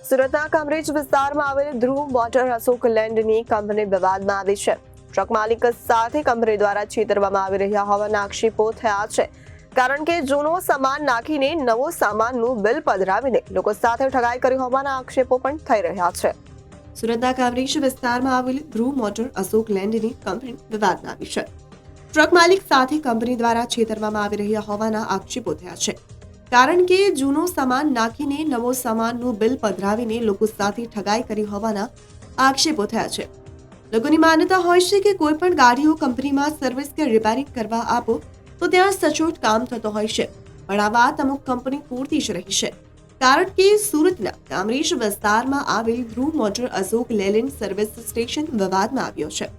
સુરતના કામરેજ વિસ્તારમાં આવેલ ધ્રુવ મોટર અશોક લેન્ડની કંપની વિવાદમાં આવી છે. ટ્રક માલિક સાથે કંપની દ્વારા છેતરવામાં આવી રહ્યા હોવાના આક્ષેપો થયા છે. કારણ કે જૂનો સામાન નાખીને નવો સામાનનું બિલ પધરાવીને લોકો સાથે ઠગાઈ કરી હોવાના આક્ષેપો પણ થઈ રહ્યા છે. સુરતના કામરેજ વિસ્તારમાં આવેલ ધ્રુવ મોટર અશોક લેન્ડની કંપની વિવાદમાં આવી છે. ટ્રક માલિક સાથે કંપની દ્વારા છેતરવામાં આવી રહ્યા હોવાના આક્ષેપો થયા છે. કારણ કે જૂનો સામાન નાખીને નવો સામાનનું બિલ પધરાવીને લોકો સાથે ઠગાઈ કરી હોવાના આક્ષેપો થયા છે. લોકોની માન્યતા હોય છે કે કોઈ પણ ગાડીઓ કંપનીમાં સર્વિસ કે રિપેરિંગ કરવા આપો તો ત્યાં સચોટ કામ થતો હોય છે, પણ આ વાત અમુક કંપની પૂરતી જ રહી છે. કારણ કે સુરતના કામરેજ વિસ્તારમાં આવેલ Dhruv Motor Ashok Leyland service station વિવાદમાં આવ્યો છે.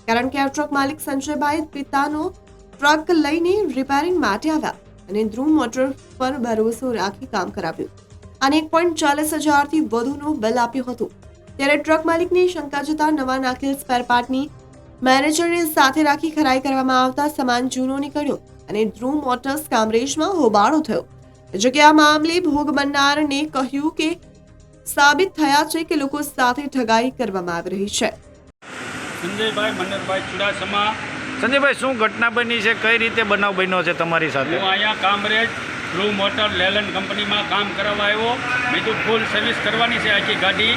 કારણ કે આ ટ્રક માલિક સંજયભાઈ પિતાનો ટ્રક લઈને રિપેરિંગ માટે આવ્યા અને ધ્રુવ મોટર પર ભરોસો રાખી કામ કરાવ્યું અને 1,40,000થી વધુનું બિલ આપ્યું હતું. ત્યારે ટ્રક માલિકને શંકા જતા નવા નાખેલ સ્પેર પાર્ટની મેનેજરને સાથે રાખી ખરાઈ કરવામાં આવતા સામાન જૂનો નીકળ્યો અને ધ્રુવ મોટર્સ કામરેજમાં હોબાળો થયો. જો કે આ મામલે ભોગ બનનારને કહ્યું કે સાબિત થયા છે કે લોકો સાથે ઠગાઈ કરવામાં આવી રહી છે. સંજયભાઈ મનરભાઈ ચુડાસમા. સંજયભાઈ, શું ઘટના બની છે? કઈ રીતે બનાવ બન્યો છે તમારી સાથે? હું અહીંયા કામરેજ ધ્રુવ મોટર લેલેન્ડ કંપનીમાં કામ કરાવવા આવ્યો. મેં તો ફૂલ સર્વિસ કરવાની છે આખી ગાડી.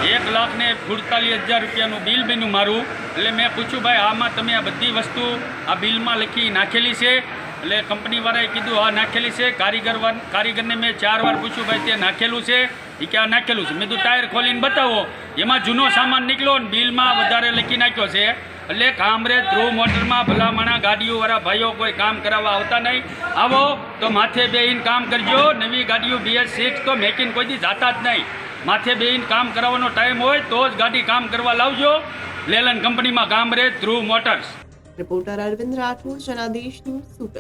1,48,000 રૂપિયાનું બિલ બન્યું મારું. એટલે મેં પૂછ્યું, ભાઈ આમાં તમે આ બધી વસ્તુ આ બિલમાં લખી નાખેલી છે? એટલે કંપનીવાળાએ કીધું હા નાખેલી છે. કારીગરને મેં 4 વાર પૂછ્યું, ભાઈ તે નાખેલું છે? એ કે આ નાખેલું છે. મેં તો ટાયર ખોલીને બતાવો, એમાં જૂનો સામાન નીકળ્યો અને બિલમાં વધારે લખી નાખ્યો છે. એટલે કામરેજ ધ્રુવ મોટરમાં ભલામણા ગાડીઓવાળા ભાઈઓ કોઈ કામ કરાવવા આવતા નહીં. આવો તો માથે બેહીને કામ કરજો. નવી ગાડીઓ BS6 તો મેકીને કોઈ દી જાતા જ નહીં. માથે બેહીને કામ કરાવવાનો ટાઈમ હોય તો જ ગાડી કામ કરવા લાવજો. લેલેન્ડ કંપનીમાં Kamrej Dhruv Motors. Reporter Arvind Rathod, Janadesh News, Surat.